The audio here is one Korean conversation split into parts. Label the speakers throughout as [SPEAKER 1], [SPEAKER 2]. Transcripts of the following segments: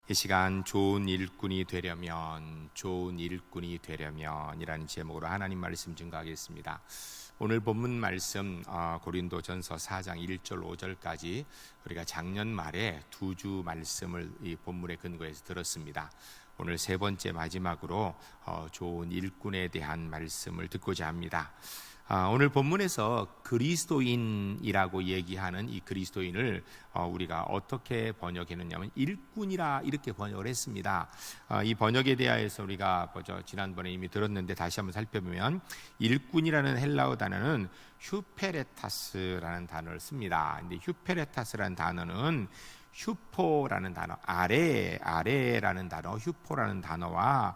[SPEAKER 1] 이 시간 좋은 일꾼이 되려면 이라는 제목으로 하나님 말씀 증거하겠습니다. 오늘 본문 말씀 고린도전서 4장 1절 5절까지 우리가 작년 말에 두 주 말씀을 이 본문의 근거에서 들었습니다. 오늘 세 번째 마지막으로 좋은 일꾼에 대한 말씀을 듣고자 합니다. 오늘 본문에서 그리스도인이라고 얘기하는 이 그리스도인을 우리가 어떻게 번역했느냐면 일꾼이라 이렇게 번역을 했습니다. 이 번역에 대하여서 우리가 지난번에 이미 들었는데 다시 한번 살펴보면 일꾼이라는 헬라어 단어는 휴페레타스라는 단어를 씁니다. 근데 휴페레타스라는 단어는 휴포라는 단어, 아래라는 단어, 휴포라는 단어와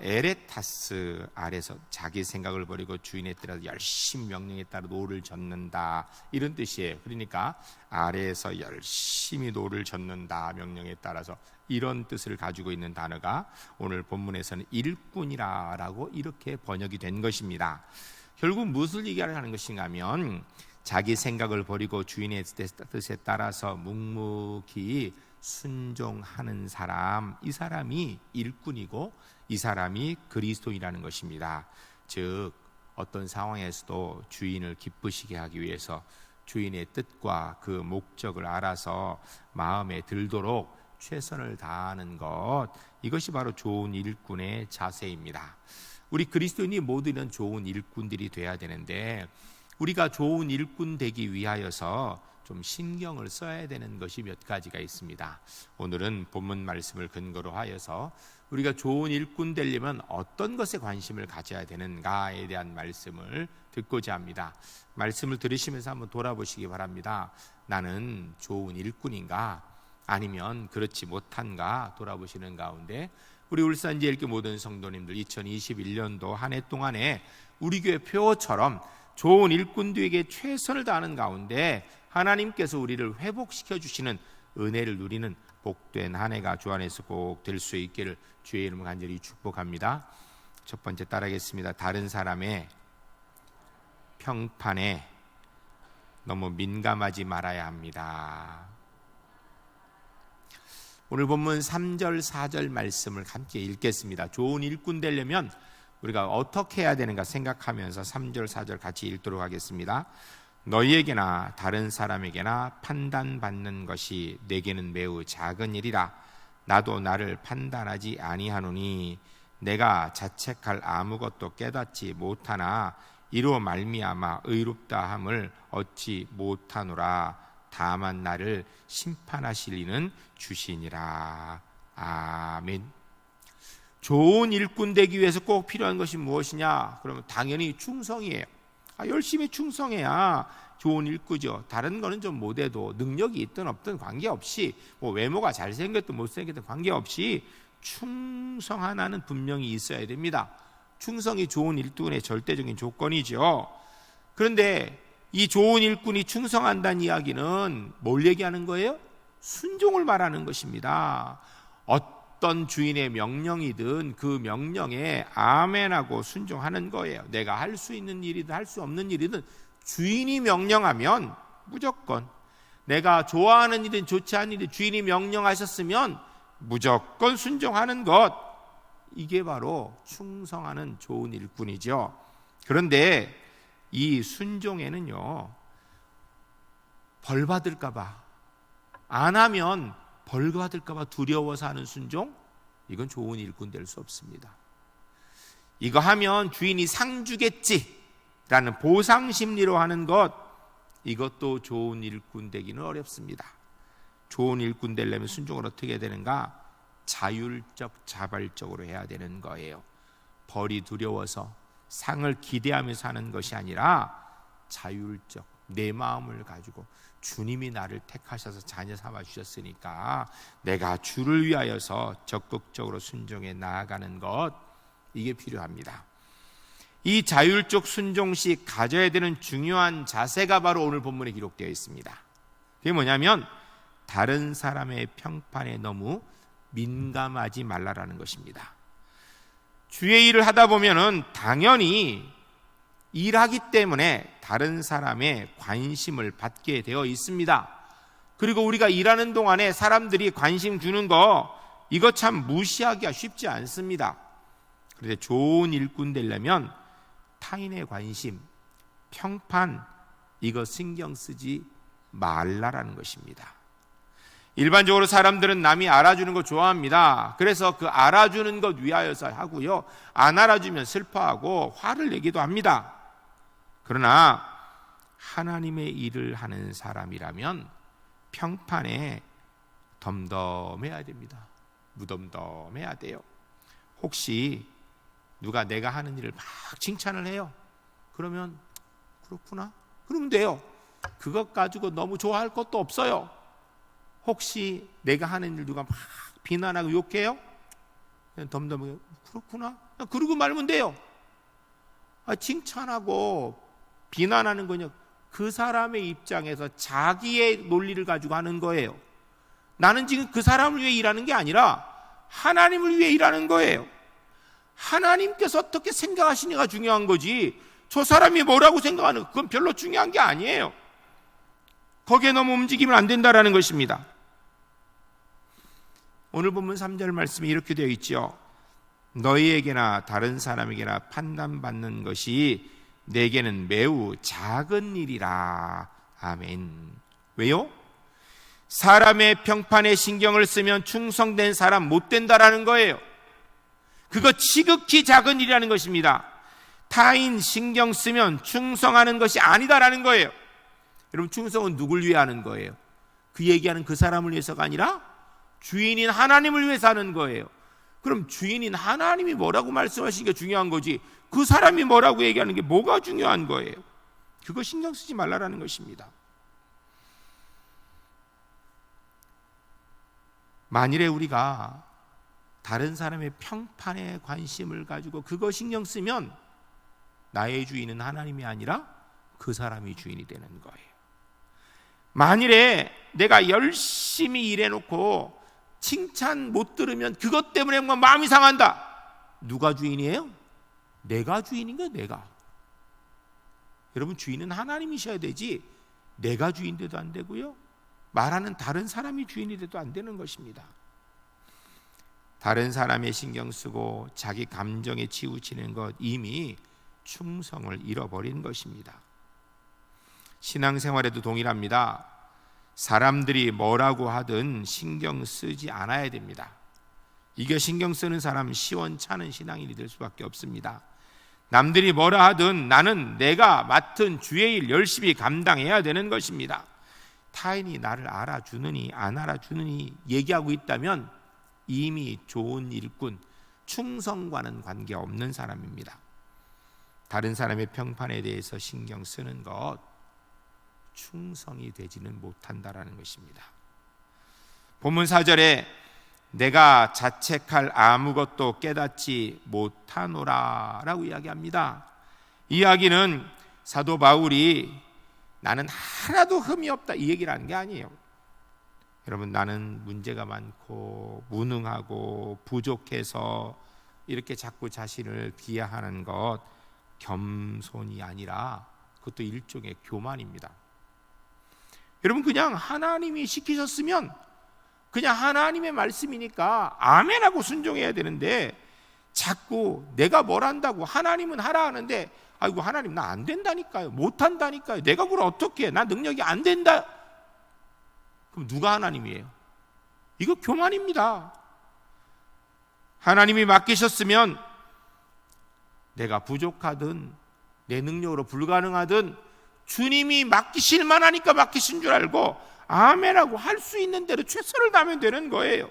[SPEAKER 1] 에레타스, 아래서 자기 생각을 버리고 주인에 따라 열심히 명령에 따라 노를 젓는다, 이런 뜻이에요. 그러니까 아래에서 열심히 노를 젓는다, 명령에 따라서, 이런 뜻을 가지고 있는 단어가 오늘 본문에서는 일꾼이라고 이렇게 번역이 된 것입니다. 결국 무엇을 얘기하는 것인가 하면 자기 생각을 버리고 주인의 뜻에 따라서 묵묵히 순종하는 사람, 이 사람이 일꾼이고 이 사람이 그리스도인이라는 것입니다. 즉 어떤 상황에서도 주인을 기쁘시게 하기 위해서 주인의 뜻과 그 목적을 알아서 마음에 들도록 최선을 다하는 것, 이것이 바로 좋은 일꾼의 자세입니다. 우리 그리스도인이 모두는 좋은 일꾼들이 돼야 되는데, 우리가 좋은 일꾼 되기 위하여서 좀 신경을 써야 되는 것이 몇 가지가 있습니다. 오늘은 본문 말씀을 근거로 하여서 우리가 좋은 일꾼 되려면 어떤 것에 관심을 가져야 되는가에 대한 말씀을 듣고자 합니다. 말씀을 들으시면서 한번 돌아보시기 바랍니다. 나는 좋은 일꾼인가? 아니면 그렇지 못한가? 돌아보시는 가운데 우리 울산제일교 모든 성도님들 2021년도 한 해 동안에 우리 교회 표어처럼 좋은 일꾼들에게 최선을 다하는 가운데 하나님께서 우리를 회복시켜 주시는 은혜를 누리는 복된 한 해가 주 안에서 꼭 될 수 있기를 주의 이름으로 간절히 축복합니다. 첫 번째 따라하겠습니다. 다른 사람의 평판에 너무 민감하지 말아야 합니다. 오늘 본문 3절 4절 말씀을 함께 읽겠습니다. 좋은 일꾼 되려면 우리가 어떻게 해야 되는가 생각하면서 3절 4절 같이 읽도록 하겠습니다. 너희에게나 다른 사람에게나 판단받는 것이 내게는 매우 작은 일이라. 나도 나를 판단하지 아니하노니 내가 자책할 아무것도 깨닫지 못하나 이로 말미암아 의롭다 함을 얻지 못하노라. 다만 나를 심판하실 이는 주시니라. 아멘. 좋은 일꾼 되기 위해서 꼭 필요한 것이 무엇이냐? 그러면 당연히 충성이에요. 열심히 충성해야 좋은 일꾼이죠. 다른 거는 좀 못해도 능력이 있든 없든 관계없이, 외모가 잘생겼든 못생겼든 관계없이 충성 하나는 분명히 있어야 됩니다. 충성이 좋은 일꾼의 절대적인 조건이죠. 그런데 이 좋은 일꾼이 충성한다는 이야기는 뭘 얘기하는 거예요? 순종을 말하는 것입니다. 어떤 주인의 명령이든 그 명령에 아멘하고 순종하는 거예요. 내가 할 수 있는 일이든 할 수 없는 일이든 주인이 명령하면 무조건, 내가 좋아하는 일이든 좋지 않은 일이든 주인이 명령하셨으면 무조건 순종하는 것, 이게 바로 충성하는 좋은 일꾼이죠. 그런데 이 순종에는요, 벌 받을까 봐, 안 하면 벌 받을까 봐 두려워서 하는 순종, 이건 좋은 일꾼 될 수 없습니다. 이거 하면 주인이 상 주겠지라는 보상 심리로 하는 것, 이것도 좋은 일꾼 되기는 어렵습니다. 좋은 일꾼 되려면 순종을 어떻게 해야 되는가? 자율적, 자발적으로 해야 되는 거예요. 벌이 두려워서 상을 기대하면서 하는 것이 아니라 자율적, 내 마음을 가지고 주님이 나를 택하셔서 자녀 삼아 주셨으니까 내가 주를 위하여서 적극적으로 순종해 나아가는 것, 이게 필요합니다. 이 자율적 순종 시 가져야 되는 중요한 자세가 바로 오늘 본문에 기록되어 있습니다. 그게 뭐냐면 다른 사람의 평판에 너무 민감하지 말라라는 것입니다. 주의 일을 하다 보면은 당연히 일하기 때문에 다른 사람의 관심을 받게 되어 있습니다. 그리고 우리가 일하는 동안에 사람들이 관심 주는 거, 이거 참 무시하기가 쉽지 않습니다. 그런데 좋은 일꾼 되려면 타인의 관심, 평판 이거 신경 쓰지 말라라는 것입니다. 일반적으로 사람들은 남이 알아주는 거 좋아합니다. 그래서 그 알아주는 것 위하여서 하고요, 안 알아주면 슬퍼하고 화를 내기도 합니다. 그러나 하나님의 일을 하는 사람이라면 평판에 덤덤해야 됩니다. 무덤덤해야 돼요. 혹시 누가 내가 하는 일을 막 칭찬을 해요. 그러면 그렇구나, 그러면 돼요. 그것 가지고 너무 좋아할 것도 없어요. 혹시 내가 하는 일 누가 막 비난하고 욕해요? 그냥 덤덤하게 그렇구나, 그러고 말면 돼요. 칭찬하고 비난하는 거냐, 그 사람의 입장에서 자기의 논리를 가지고 하는 거예요. 나는 지금 그 사람을 위해 일하는 게 아니라 하나님을 위해 일하는 거예요. 하나님께서 어떻게 생각하시냐가 중요한 거지, 저 사람이 뭐라고 생각하는 그건 별로 중요한 게 아니에요. 거기에 너무 움직이면 안 된다라는 것입니다. 오늘 본문 3절 말씀에 이렇게 되어 있죠. 너희에게나 다른 사람에게나 판단받는 것이 내게는 매우 작은 일이라. 아멘. 왜요? 사람의 평판에 신경을 쓰면 충성된 사람 못 된다라는 거예요. 그거 지극히 작은 일이라는 것입니다. 타인 신경 쓰면 충성하는 것이 아니다라는 거예요. 여러분, 충성은 누굴 위해 하는 거예요? 그 얘기하는 그 사람을 위해서가 아니라 주인인 하나님을 위해서 하는 거예요. 그럼 주인인 하나님이 뭐라고 말씀하시는 게 중요한 거지, 그 사람이 뭐라고 얘기하는 게 뭐가 중요한 거예요? 그거 신경 쓰지 말라라는 것입니다. 만일에 우리가 다른 사람의 평판에 관심을 가지고 그거 신경 쓰면 나의 주인은 하나님이 아니라 그 사람이 주인이 되는 거예요. 만일에 내가 열심히 일해놓고 칭찬 못 들으면 그것 때문에 마음이 상한다. 누가 주인이에요? 내가 주인인 거예요. 내가. 여러분, 주인은 하나님이셔야 되지 내가 주인 돼도 안 되고요, 말하는 다른 사람이 주인이 돼도 안 되는 것입니다. 다른 사람의 신경 쓰고 자기 감정에 치우치는 것, 이미 충성을 잃어버린 것입니다. 신앙생활에도 동일합니다. 사람들이 뭐라고 하든 신경 쓰지 않아야 됩니다. 이게 신경 쓰는 사람 시원찮은 신앙인이 될 수밖에 없습니다. 남들이 뭐라 하든 나는 내가 맡은 주의 일 열심히 감당해야 되는 것입니다. 타인이 나를 알아주느니 안 알아주느니 얘기하고 있다면 이미 좋은 일꾼, 충성과는 관계없는 사람입니다. 다른 사람의 평판에 대해서 신경 쓰는 것, 충성이 되지는 못한다라는 것입니다. 본문 4절에 내가 자책할 아무것도 깨닫지 못하노라 라고 이야기합니다. 이 이야기는 사도 바울이 나는 하나도 흠이 없다 이 얘기를 하는 게 아니에요. 여러분, 나는 문제가 많고 무능하고 부족해서 이렇게 자꾸 자신을 비하하는 것, 겸손이 아니라 그것도 일종의 교만입니다. 여러분, 그냥 하나님이 시키셨으면 그냥 하나님의 말씀이니까 아멘하고 순종해야 되는데, 자꾸 내가 뭘 한다고 하나님은 하라 하는데, 아이고 하나님 나 안 된다니까요, 못 한다니까요, 내가 그걸 어떻게 해, 나 능력이 안 된다. 그럼 누가 하나님이에요? 이거 교만입니다. 하나님이 맡기셨으면 내가 부족하든 내 능력으로 불가능하든 주님이 맡기실 만하니까 맡기신 줄 알고 아멘하고 할 수 있는 대로 최선을 다하면 되는 거예요.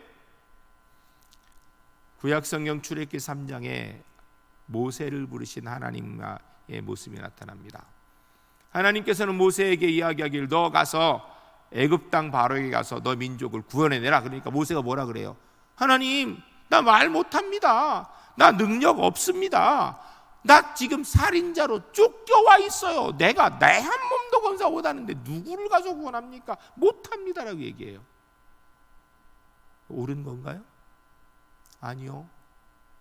[SPEAKER 1] 구약성경 출애굽기 3장에 모세를 부르신 하나님의 모습이 나타납니다. 하나님께서는 모세에게 이야기하기를 너 가서 애굽 땅 바로에게 가서 너 민족을 구원해내라. 그러니까 모세가 뭐라 그래요? 하나님, 나 말 못합니다. 나 능력 없습니다. 나 지금 살인자로 쫓겨와 있어요. 내가 내 한 몸도 건사 못하는데 누구를 가서 구원합니까? 못합니다라고 얘기해요. 옳은 건가요? 아니요,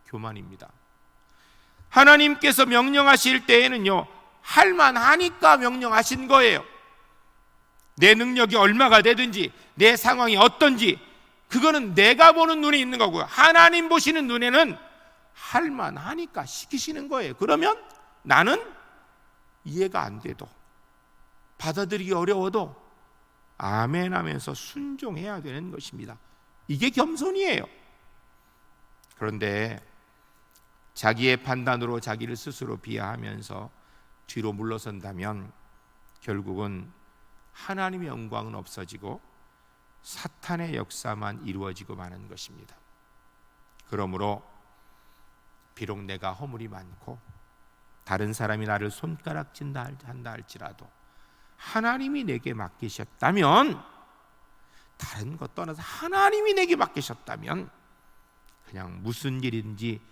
[SPEAKER 1] 교만입니다. 하나님께서 명령하실 때에는요, 할만하니까 명령하신 거예요. 내 능력이 얼마가 되든지 내 상황이 어떤지 그거는 내가 보는 눈이 있는 거고요. 하나님 보시는 눈에는 할만하니까 시키시는 거예요. 그러면 나는 이해가 안 돼도, 받아들이기 어려워도 아멘 하면서 순종해야 되는 것입니다. 이게 겸손이에요. 그런데 자기의 판단으로 자기를 스스로 비하하면서 뒤로 물러선다면 결국은 하나님의 영광은 없어지고 사탄의 역사만 이루어지고 마는 것입니다. 그러므로 비록 내가 허물이 많고 다른 사람이 나를 손가락질한다 할지라도 하나님이 내게 맡기셨다면, 다른 것 떠나서 하나님이 내게 맡기셨다면 그냥 무슨 일인지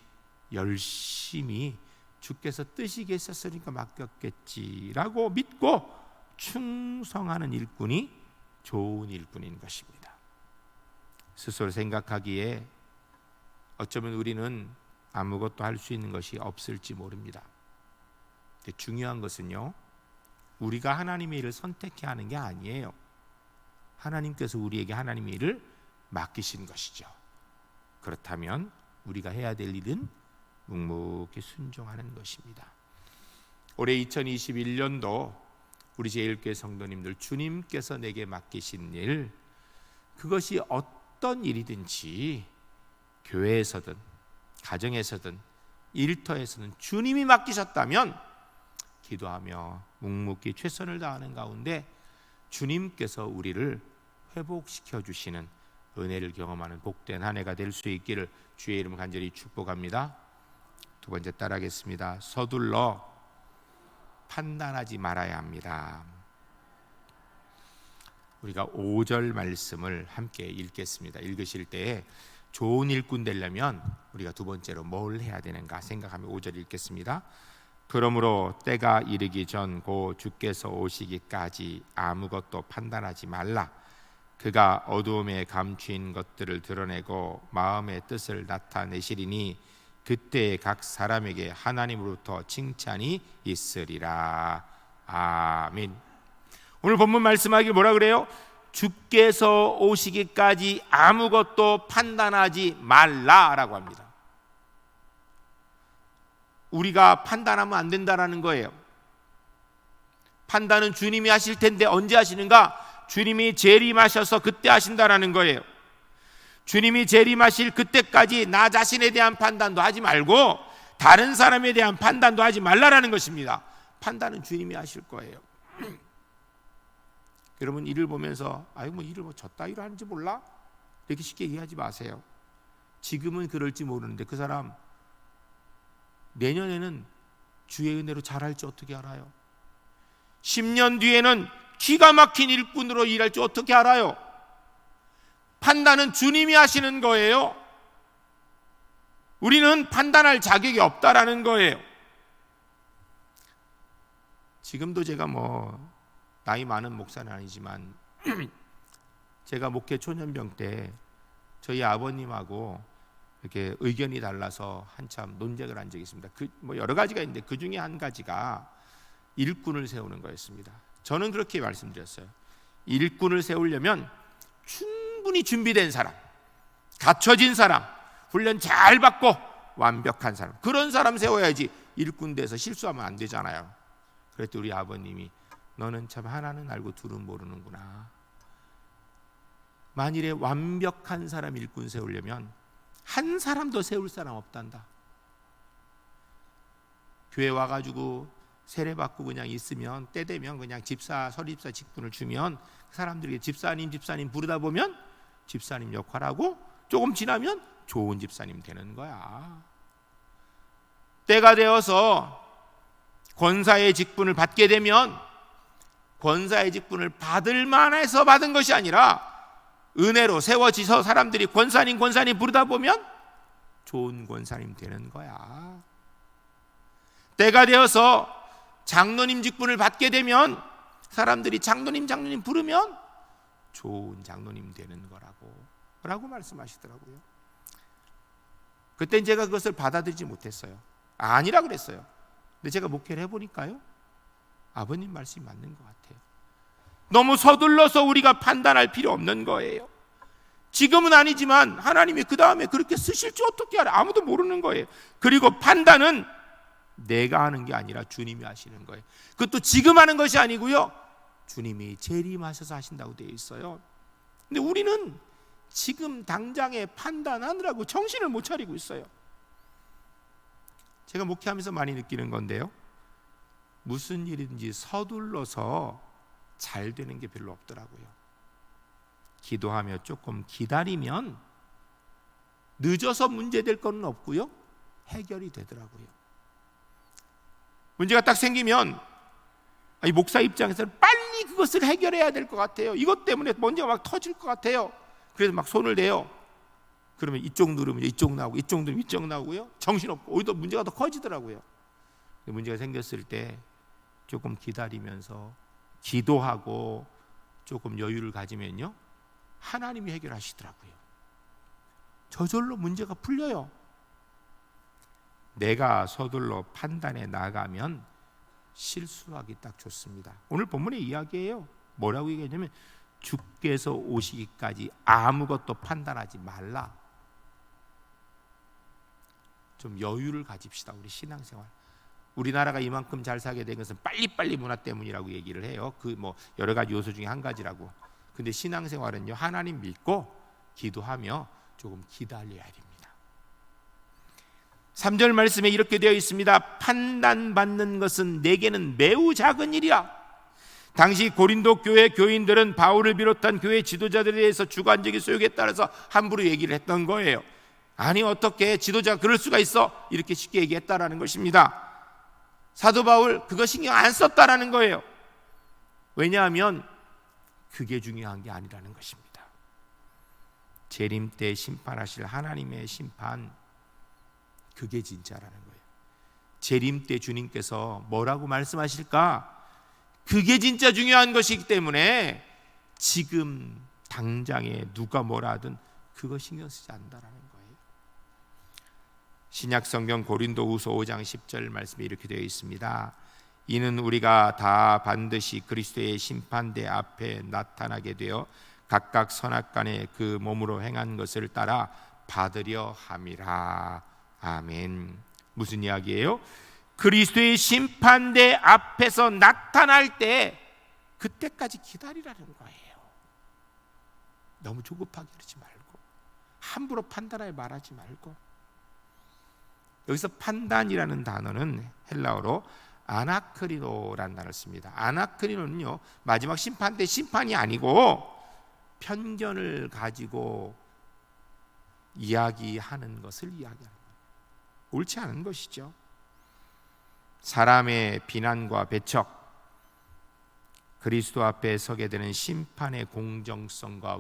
[SPEAKER 1] 열심히 주께서 뜻이 계셨으니까 맡겼겠지라고 믿고 충성하는 일꾼이 좋은 일꾼인 것입니다. 스스로 생각하기에 어쩌면 우리는 아무것도 할 수 있는 것이 없을지 모릅니다. 근데 중요한 것은요, 우리가 하나님의 일을 선택해야 하는 게 아니에요. 하나님께서 우리에게 하나님의 일을 맡기신 것이죠. 그렇다면 우리가 해야 될 일은 묵묵히 순종하는 것입니다. 올해 2021년도 우리 제1교회 성도님들, 주님께서 내게 맡기신 일, 그것이 어떤 일이든지 교회에서든 가정에서든 일터에서든 주님이 맡기셨다면 기도하며 묵묵히 최선을 다하는 가운데 주님께서 우리를 회복시켜 주시는 은혜를 경험하는 복된 한 해가 될 수 있기를 주의 이름 간절히 축복합니다. 두 번째 따라하겠습니다. 서둘러 판단하지 말아야 합니다. 우리가 5절 말씀을 함께 읽겠습니다. 읽으실 때에 좋은 일꾼 되려면 우리가 두 번째로 뭘 해야 되는가 생각하며 5절 읽겠습니다. 그러므로 때가 이르기 전 곧 주께서 오시기까지 아무것도 판단하지 말라. 그가 어두움에 감추인 것들을 드러내고 마음의 뜻을 나타내시리니 그때 각 사람에게 하나님으로부터 칭찬이 있으리라. 아멘. 오늘 본문 말씀하기 뭐라 그래요? 주께서 오시기까지 아무것도 판단하지 말라라고 합니다. 우리가 판단하면 안 된다라는 거예요. 판단은 주님이 하실 텐데 언제 하시는가? 주님이 재림하셔서 그때 하신다라는 거예요. 주님이 재림하실 그때까지 나 자신에 대한 판단도 하지 말고 다른 사람에 대한 판단도 하지 말라라는 것입니다. 판단은 주님이 하실 거예요. 여러분, 일을 보면서 일을 저 따위로 하는지 몰라? 이렇게 쉽게 얘기하지 마세요. 지금은 그럴지 모르는데 그 사람 내년에는 주의 은혜로 잘할지 어떻게 알아요? 10년 뒤에는 기가 막힌 일꾼으로 일할지 어떻게 알아요? 판단은 주님이 하시는 거예요. 우리는 판단할 자격이 없다라는 거예요. 지금도 제가 나이 많은 목사는 아니지만 제가 목회 초년병 때 저희 아버님하고 이렇게 의견이 달라서 한참 논쟁을 한 적이 있습니다. 여러 가지가 있는데 그 중에 한 가지가 일꾼을 세우는 거였습니다. 저는 그렇게 말씀드렸어요. 일꾼을 세우려면 충분히 준비된 사람, 갖춰진 사람, 훈련 잘 받고 완벽한 사람, 그런 사람 세워야지 일꾼 돼서 실수하면 안 되잖아요. 그랬더니 우리 아버님이 너는 참 하나는 알고 둘은 모르는구나. 만일에 완벽한 사람 일꾼 세우려면 한 사람도 세울 사람 없단다. 교회 와가지고 세례받고 그냥 있으면 때 되면 그냥 설립사 직분을 주면 사람들이 집사님 부르다 보면 집사님 역할하고 조금 지나면 좋은 집사님 되는 거야. 때가 되어서 권사의 직분을 받게 되면 권사의 직분을 받을 만해서 받은 것이 아니라 은혜로 세워지서 사람들이 권사님 부르다 보면 좋은 권사님 되는 거야. 때가 되어서 장로님 직분을 받게 되면 사람들이 장로님 부르면 좋은 장로님 되는 거라고 말씀하시더라고요. 그땐 제가 그것을 받아들이지 못했어요. 아니라 그랬어요. 근데 제가 목회를 해보니까요, 아버님 말씀이 맞는 것 같아요. 너무 서둘러서 우리가 판단할 필요 없는 거예요. 지금은 아니지만 하나님이 그 다음에 그렇게 쓰실지 어떻게 알아요? 아무도 모르는 거예요. 그리고 판단은 내가 하는 게 아니라 주님이 하시는 거예요. 그것도 지금 하는 것이 아니고요, 주님이 재림하셔서 하신다고 되어 있어요. 근데 우리는 지금 당장에 판단하느라고 정신을 못 차리고 있어요. 제가 목회하면서 많이 느끼는 건데요, 무슨 일인지 서둘러서 잘 되는 게 별로 없더라고요. 기도하며 조금 기다리면 늦어서 문제될 건 없고요, 해결이 되더라고요. 문제가 딱 생기면 이 목사 입장에서는 빨리 그것을 해결해야 될 것 같아요. 이것 때문에 먼저 막 터질 것 같아요. 그래서 막 손을 대요. 그러면 이쪽 누르면 이쪽 나오고, 이쪽 누르면 이쪽 나오고요, 정신없고 오히려 문제가 더 커지더라고요. 문제가 생겼을 때 조금 기다리면서 기도하고 조금 여유를 가지면요, 하나님이 해결하시더라고요. 저절로 문제가 풀려요. 내가 서둘러 판단해 나가면 실수하기 딱 좋습니다. 오늘 본문의 이야기예요. 뭐라고 얘기하냐면 주께서 오시기까지 아무것도 판단하지 말라. 좀 여유를 가집시다. 우리 신앙생활. 우리나라가 이만큼 잘 살게 된 것은 빨리빨리 문화 때문이라고 얘기를 해요. 그 뭐 여러 가지 요소 중에 한 가지라고. 근데 신앙생활은요, 하나님 믿고 기도하며 조금 기다려야 됩니다. 3절 말씀에 이렇게 되어 있습니다. 판단받는 것은 내게는 매우 작은 일이라. 당시 고린도 교회 교인들은 바울을 비롯한 교회 지도자들에 대해서 주관적인 소욕에 따라서 함부로 얘기를 했던 거예요. 아니, 어떻게 지도자가 그럴 수가 있어? 이렇게 쉽게 얘기했다라는 것입니다. 사도 바울 그거 신경 안 썼다라는 거예요. 왜냐하면 그게 중요한 게 아니라는 것입니다. 재림 때 심판하실 하나님의 심판, 그게 진짜라는 거예요. 재림 때 주님께서 뭐라고 말씀하실까? 그게 진짜 중요한 것이기 때문에 지금 당장에 누가 뭐라 하든 그거 신경 쓰지 않는다라는 거예요. 신약 성경 고린도후서 5장 10절 말씀에 이렇게 되어 있습니다. 이는 우리가 다 반드시 그리스도의 심판대 앞에 나타나게 되어 각각 선악간에 그 몸으로 행한 것을 따라 받으려 함이라. 아멘. 무슨 이야기예요? 그리스도의 심판대 앞에서 나타날 때 그때까지 기다리라는 거예요. 너무 조급하게 그러지 말고, 함부로 판단하여 말하지 말고. 여기서 판단이라는 단어는 헬라어로 아나크리노라는 단어를 씁니다. 아나크리노는요, 마지막 심판 때 심판이 아니고 편견을 가지고 이야기하는 것을 이야기하는 거예요. 옳지 않은 것이죠. 사람의 비난과 배척, 그리스도 앞에 서게 되는 심판의 공정성과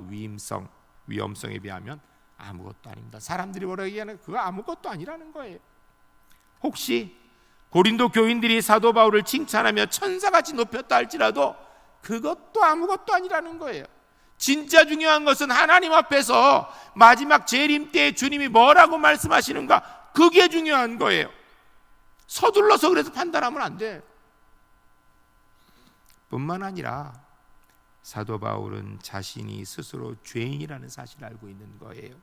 [SPEAKER 1] 위험성에 비하면 아무것도 아닙니다. 사람들이 뭐라고 얘기하는 그거 아무것도 아니라는 거예요. 혹시 고린도 교인들이 사도 바울을 칭찬하며 천사같이 높였다 할지라도 그것도 아무것도 아니라는 거예요. 진짜 중요한 것은 하나님 앞에서 마지막 재림 때 주님이 뭐라고 말씀하시는가, 그게 중요한 거예요. 서둘러서 그래서 판단하면 안 돼. 뿐만 아니라 사도 바울은 자신이 스스로 죄인이라는 사실을 알고 있는 거예요.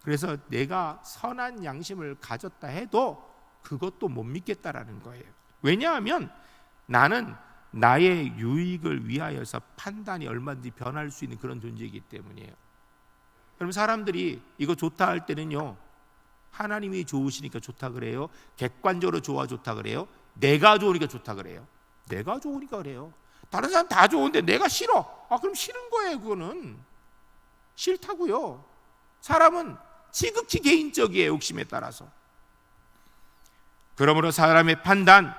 [SPEAKER 1] 그래서 내가 선한 양심을 가졌다 해도 그것도 못 믿겠다라는 거예요. 왜냐하면 나는 나의 유익을 위하여서 판단이 얼마든지 변할 수 있는 그런 존재이기 때문이에요. 그럼 사람들이 이거 좋다 할 때는요, 하나님이 좋으시니까 좋다 그래요? 객관적으로 좋다 그래요? 내가 좋으니까 좋다 그래요? 내가 좋으니까 그래요. 다른 사람 다 좋은데 내가 싫어. 그럼 싫은 거예요. 그거는 싫다고요. 사람은 지극히 개인적이에요, 욕심에 따라서. 그러므로 사람의 판단,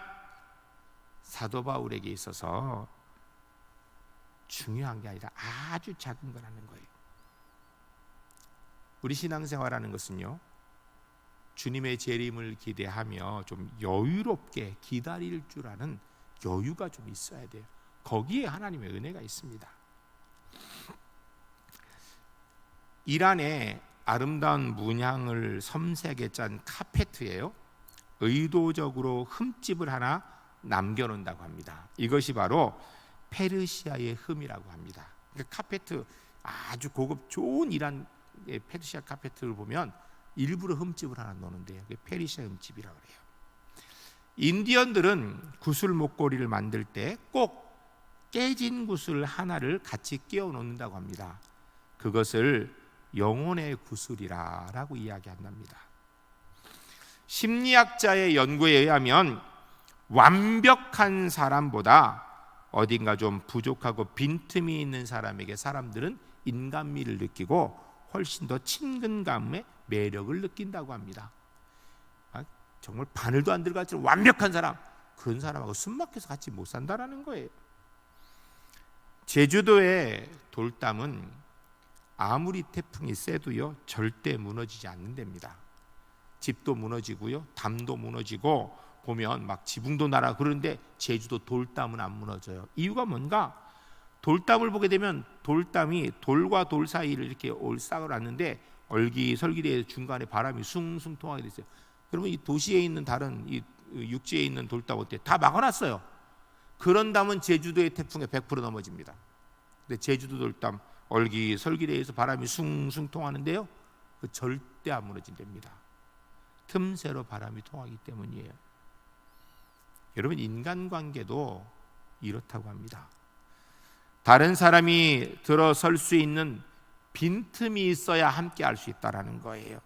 [SPEAKER 1] 사도 바울에게 있어서 중요한 게 아니라 아주 작은 거라는 거예요. 우리 신앙생활하는 것은요, 주님의 재림을 기대하며 좀 여유롭게 기다릴 줄 아는 여유가 좀 있어야 돼요. 거기에 하나님의 은혜가 있습니다. 이란의 아름다운 문양을 섬세하게 짠 카페트예요. 의도적으로 흠집을 하나 남겨놓는다고 합니다. 이것이 바로 페르시아의 흠이라고 합니다. 그러니까 카페트 아주 고급 좋은 이란 페르시아 카페트를 보면 일부러 흠집을 하나 넣는데요. 그게 페르시아 흠집이라고 그래요. 인디언들은 구슬 목걸이를 만들 때 꼭 깨진 구슬 하나를 같이 끼워 놓는다고 합니다. 그것을 영혼의 구슬이라고 이야기한답니다. 심리학자의 연구에 의하면 완벽한 사람보다 어딘가 좀 부족하고 빈틈이 있는 사람에게 사람들은 인간미를 느끼고 훨씬 더 친근감의 매력을 느낀다고 합니다. 정말 바늘도 안 들어갈 줄 완벽한 사람, 그런 사람하고 숨막혀서 같이 못 산다라는 거예요. 제주도의 돌담은 아무리 태풍이 세도요 절대 무너지지 않는답니다. 집도 무너지고요, 담도 무너지고 보면 막 지붕도 날아 그러는데 제주도 돌담은 안 무너져요. 이유가 뭔가? 돌담을 보게 되면 돌담이 돌과 돌 사이를 이렇게 올싹을 놨는데 얼기설기대에서 중간에 바람이 숭숭 통하게 됐어요. 그러면 이 도시에 있는 다른 이 육지에 있는 돌담 어때? 다 막아놨어요. 그런 담은 제주도의 태풍에 100% 넘어집니다. 근데 제주도 돌담 얼기설기대에서 바람이 숭숭 통하는데요, 그 절대 안 무너진답니다. 틈새로 바람이 통하기 때문이에요. 여러분, 인간관계도 이렇다고 합니다. 다른 사람이 들어설 수 있는 빈틈이 있어야 함께 할 수 있다는 거예요.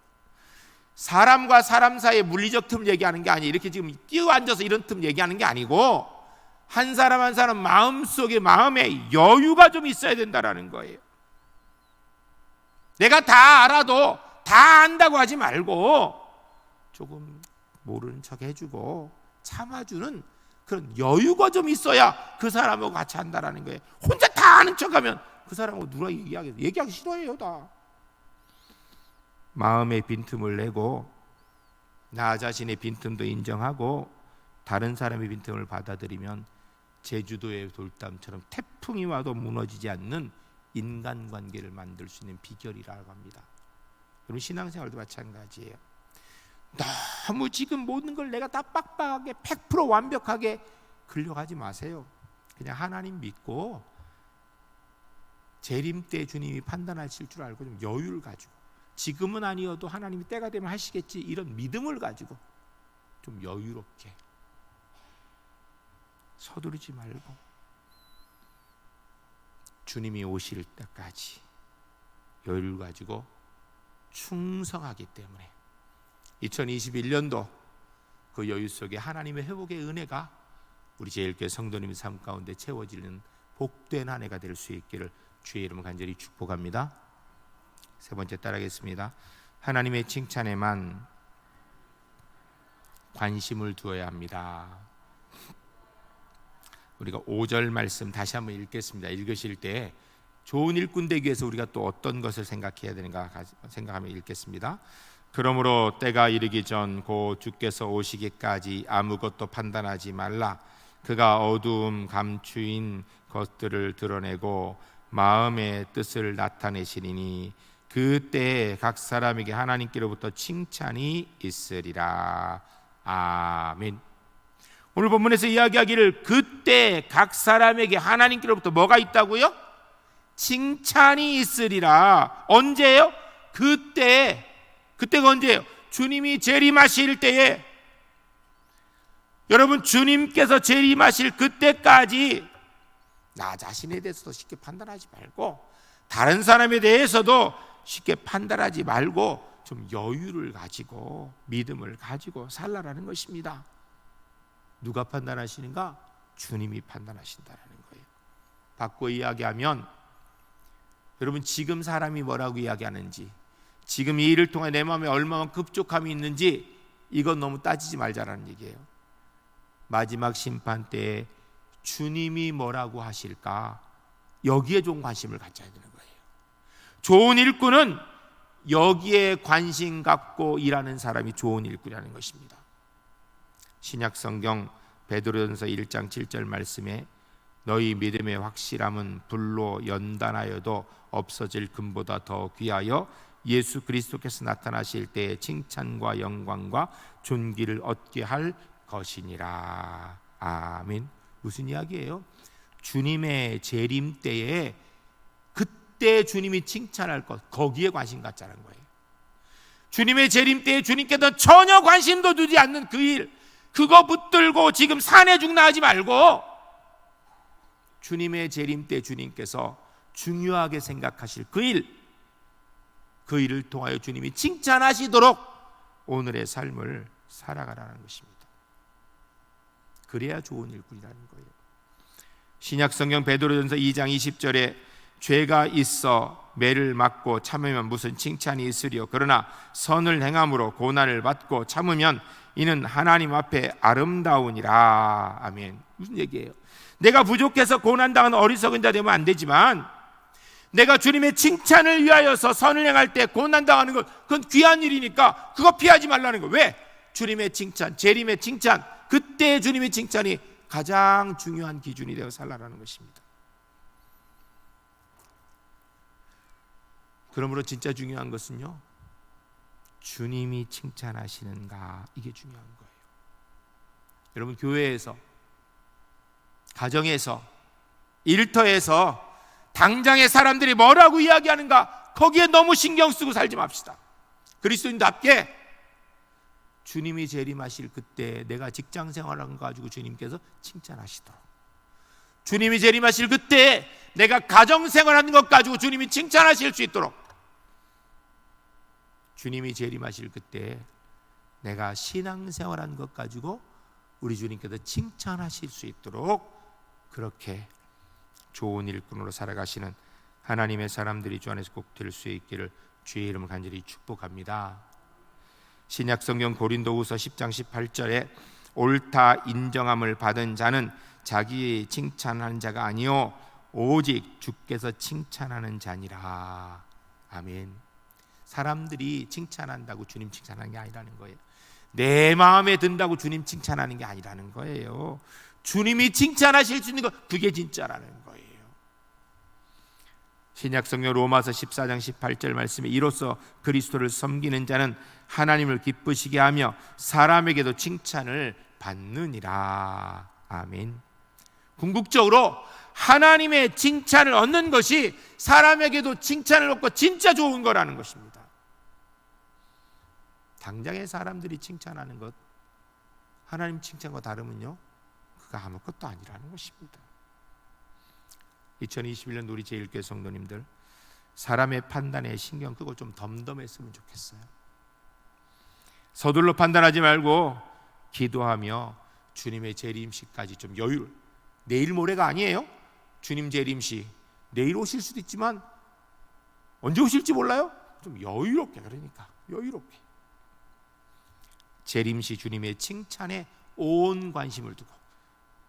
[SPEAKER 1] 사람과 사람 사이의 물리적 틈을 얘기하는 게 아니에요. 이렇게 지금 뛰어앉아서 이런 틈 얘기하는 게 아니고 한 사람 한 사람 마음속에 마음에 여유가 좀 있어야 된다는 거예요. 내가 다 알아도 다 안다고 하지 말고 조금 모르는 척 해주고 참아주는 그런 여유가 좀 있어야 그 사람하고 같이 한다는 거예요. 혼자 다 아는 척하면 그 사람하고 누가 얘기하기 싫어해요. 다 마음의 빈틈을 내고 나 자신의 빈틈도 인정하고 다른 사람의 빈틈을 받아들이면 제주도의 돌담처럼 태풍이 와도 무너지지 않는 인간관계를 만들 수 있는 비결이라고 합니다. 그럼 신앙생활도 마찬가지예요. 너무 지금 모든 걸 내가 다 빡빡하게 100% 완벽하게 끌려가지 마세요. 그냥 하나님 믿고 재림 때 주님이 판단하실 줄 알고 좀 여유를 가지고, 지금은 아니어도 하나님이 때가 되면 하시겠지, 이런 믿음을 가지고 좀 여유롭게 서두르지 말고 주님이 오실 때까지 여유를 가지고 충성하기 때문에 2021년도 그 여유 속에 하나님의 회복의 은혜가 우리 제일교회 성도님의 삶 가운데 채워지는 복된 한 해가 될 수 있기를 주의 이름으로 간절히 축복합니다. 세 번째 따라하겠습니다. 하나님의 칭찬에만 관심을 두어야 합니다. 우리가 5절 말씀 다시 한번 읽겠습니다. 읽으실 때 좋은 일꾼 되기 위해서 우리가 또 어떤 것을 생각해야 되는가 생각하며 읽겠습니다. 그러므로 때가 이르기 전 곧 주께서 오시기까지 아무것도 판단하지 말라. 그가 어두움 감추인 것들을 드러내고 마음의 뜻을 나타내시리니 그때 각 사람에게 하나님께로부터 칭찬이 있으리라. 아멘. 오늘 본문에서 이야기하기를 그때 각 사람에게 하나님께로부터 뭐가 있다고요? 칭찬이 있으리라. 언제예요? 그때가 언제예요? 주님이 재림하실 때에. 여러분, 주님께서 재림하실 그때까지 나 자신에 대해서도 쉽게 판단하지 말고 다른 사람에 대해서도 쉽게 판단하지 말고 좀 여유를 가지고 믿음을 가지고 살라라는 것입니다. 누가 판단하시는가? 주님이 판단하신다는 거예요. 바꿔 이야기하면 여러분, 지금 사람이 뭐라고 이야기하는지, 지금 이 일을 통해 내 마음에 얼마나 급족함이 있는지 이건 너무 따지지 말자라는 얘기예요. 마지막 심판 때에 주님이 뭐라고 하실까, 여기에 좀 관심을 가져야 되는 거예요. 좋은 일꾼은 여기에 관심 갖고 일하는 사람이 좋은 일꾼이라는 것입니다. 신약성경 베드로전서 1장 7절 말씀에 너희 믿음의 확실함은 불로 연단하여도 없어질 금보다 더 귀하여 예수 그리스도께서 나타나실 때에 칭찬과 영광과 존귀를 얻게 할 것이니라. 아멘. 무슨 이야기예요? 주님의 재림 때에 그때 주님이 칭찬할 것, 거기에 관심 갖자는 거예요. 주님의 재림 때에 주님께서 전혀 관심도 두지 않는 그 일, 그거 붙들고 지금 산에 죽나 하지 말고 주님의 재림 때 주님께서 중요하게 생각하실 그 일을 통하여 주님이 칭찬하시도록 오늘의 삶을 살아가라는 것입니다. 그래야 좋은 일꾼이라는 거예요. 신약성경 베드로전서 2장 20절에 죄가 있어 매를 맞고 참으면 무슨 칭찬이 있으리요. 그러나 선을 행함으로 고난을 받고 참으면 이는 하나님 앞에 아름다우니라. 아멘. 무슨 얘기예요? 내가 부족해서 고난당하는 어리석은 자 되면 안 되지만 내가 주님의 칭찬을 위하여서 선을 행할 때 고난당하는 것, 그건 귀한 일이니까 그거 피하지 말라는 거예요. 왜? 주님의 칭찬, 재림의 칭찬, 그때 주님의 칭찬이 가장 중요한 기준이 되어 살라라는 것입니다. 그러므로 진짜 중요한 것은요, 주님이 칭찬하시는가, 이게 중요한 거예요. 여러분, 교회에서, 가정에서, 일터에서 당장의 사람들이 뭐라고 이야기하는가, 거기에 너무 신경 쓰고 살지 맙시다. 그리스도인답게 주님이 재림하실 그때 내가 직장 생활한 거 가지고 주님께서 칭찬하시도록, 주님이 재림하실 그때 내가 가정 생활하는 것 가지고 주님이 칭찬하실 수 있도록, 주님이 재림하실 그때 내가 신앙 생활한 것 가지고 우리 주님께서 칭찬하실 수 있도록 그렇게 좋은 일꾼으로 살아가시는 하나님의 사람들이 주 안에서 꼭 될 수 있기를 주의 이름을 간절히 축복합니다. 신약성경 고린도후서 10장 18절에 옳다 인정함을 받은 자는 자기 칭찬하는 자가 아니요 오직 주께서 칭찬하는 자니라. 아멘. 사람들이 칭찬한다고 주님 칭찬하는 게 아니라는 거예요. 내 마음에 든다고 주님 칭찬하는 게 아니라는 거예요. 주님이 칭찬하실 수 있는 것, 그게 진짜라는 거예요. 신약성경 로마서 14장 18절 말씀에 이로써 그리스도를 섬기는 자는 하나님을 기쁘시게 하며 사람에게도 칭찬을 받느니라. 아멘. 궁극적으로 하나님의 칭찬을 얻는 것이 사람에게도 칭찬을 얻고 진짜 좋은 거라는 것입니다. 당장의 사람들이 칭찬하는 것, 하나님 칭찬과 다름은요, 그거 아무것도 아니라는 것입니다. 2021년 우리 제1교회 성도님들, 사람의 판단에 신경 끄고 좀 덤덤했으면 좋겠어요. 서둘러 판단하지 말고 기도하며 주님의 재림식까지 좀 여유, 내일 모레가 아니에요. 주님 재림식 내일 오실 수도 있지만 언제 오실지 몰라요. 좀 여유롭게, 그러니까 여유롭게 재림시 주님의 칭찬에 온 관심을 두고,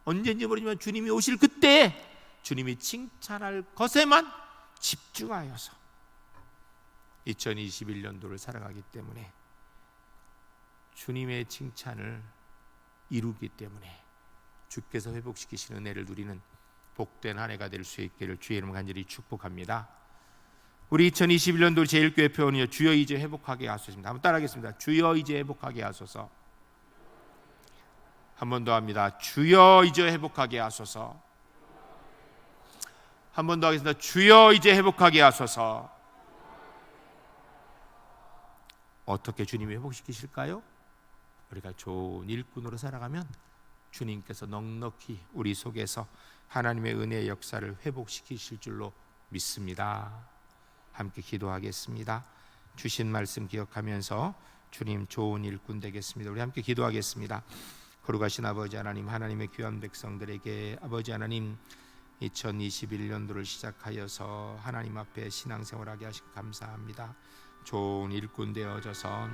[SPEAKER 1] 언제인지 모르지만 주님이 오실 그때 주님이 칭찬할 것에만 집중하여서 2021년도를 살아가기 때문에 주님의 칭찬을 이루기 때문에 주께서 회복시키시는 은혜를 누리는 복된 한 해가 될 수 있기를 주의 이름으로 간절히 축복합니다. 우리 2021년도 제1교회 표현이요, 주여 이제 회복하게 하소서입니다. 한번 따라하겠습니다. 주여 이제 회복하게 하소서. 한 번 더 합니다. 주여 이제 회복하게 하소서. 한 번 더 하겠습니다. 주여 이제 회복하게 하소서. 어떻게 주님이 회복시키실까요? 우리가 좋은 일꾼으로 살아가면 주님께서 넉넉히 우리 속에서 하나님의 은혜의 역사를 회복시키실 줄로 믿습니다. 함께 기도하겠습니다. 주신 말씀 기억하면서 주님 좋은 일꾼 되겠습니다. 우리 함께 기도하겠습니다. 거룩하신 아버지 하나님, 하나님의 귀한 백성들에게 아버지 하나님 2021년도를 시작하여서 하나님 앞에 신앙생활하게 하시고 감사합니다. 좋은 일꾼 되어져서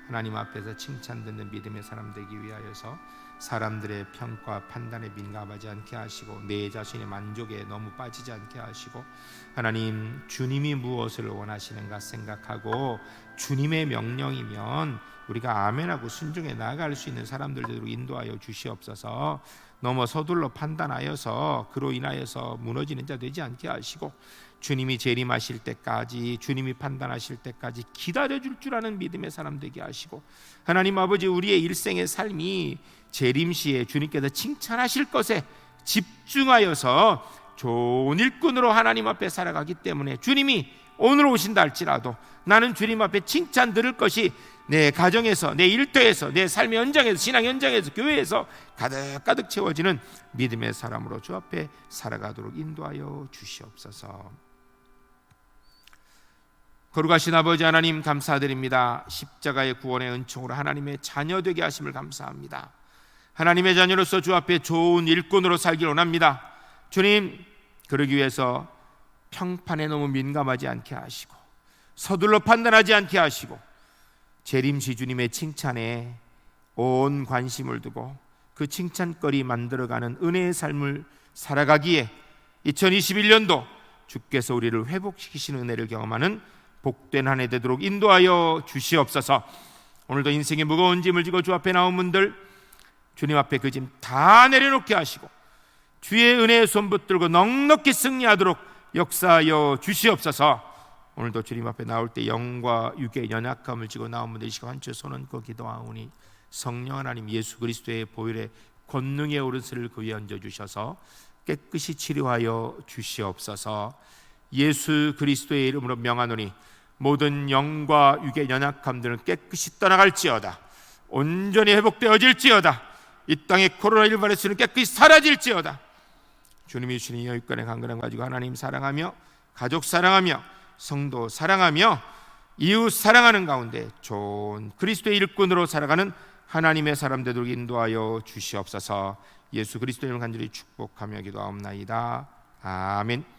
[SPEAKER 1] 하나님 앞에서 칭찬 듣는 믿음의 사람 되기 위하여서 사람들의 평가 판단에 민감하지 않게 하시고 내 자신의 만족에 너무 빠지지 않게 하시고 하나님 주님이 무엇을 원하시는가 생각하고 주님의 명령이면 우리가 아멘하고 순종해 나아갈 수 있는 사람들대로 인도하여 주시옵소서. 너무 서둘러 판단하여서 그로 인하여서 무너지는 자 되지 않게 하시고 주님이 재림하실 때까지, 주님이 판단하실 때까지 기다려줄 줄 아는 믿음의 사람 되게 하시고 하나님 아버지, 우리의 일생의 삶이 재림시에 주님께서 칭찬하실 것에 집중하여서 좋은 일꾼으로 하나님 앞에 살아가기 때문에 주님이 오늘 오신다 할지라도 나는 주님 앞에 칭찬 들을 것이 내 가정에서, 내 일터에서, 내 삶의 현장에서, 신앙 현장에서, 교회에서 가득가득 채워지는 믿음의 사람으로 주 앞에 살아가도록 인도하여 주시옵소서. 거룩하신 아버지 하나님, 감사드립니다. 십자가의 구원의 은총으로 하나님의 자녀 되게 하심을 감사합니다. 하나님의 자녀로서 주 앞에 좋은 일꾼으로 살길 원합니다. 주님, 그러기 위해서 평판에 너무 민감하지 않게 하시고 서둘러 판단하지 않게 하시고 재림시 주님의 칭찬에 온 관심을 두고 그 칭찬거리 만들어가는 은혜의 삶을 살아가기에 2021년도 주께서 우리를 회복시키시는 은혜를 경험하는 복된 한 해 되도록 인도하여 주시옵소서. 오늘도 인생의 무거운 짐을 지고 주 앞에 나온 분들 주님 앞에 그 짐 다 내려놓게 하시고 주의 은혜의 손 붙들고 넉넉히 승리하도록 역사하여 주시옵소서. 오늘도 주님 앞에 나올 때 영과 육의 연약함을 지고 나온 분들 이 시간 한주 손 얹고 기도하오니 성령 하나님 예수 그리스도의 보혈의 권능의 오른손을 그 위에 얹어주셔서 깨끗이 치료하여 주시옵소서. 예수 그리스도의 이름으로 명하노니 모든 영과 육의 연약함들은 깨끗이 떠나갈지어다. 온전히 회복되어질지어다. 이 땅의 코로나19 바이러스는 깨끗이 사라질지어다. 주님이 주시는 여유권의 강건함 가지고 하나님 사랑하며 가족 사랑하며 성도 사랑하며 이웃 사랑하는 가운데 좋은 그리스도의 일꾼으로 살아가는 하나님의 사람 되도록 인도하여 주시옵소서. 예수 그리스도의 이름으로 간절히 축복하며 기도하옵나이다. 아멘.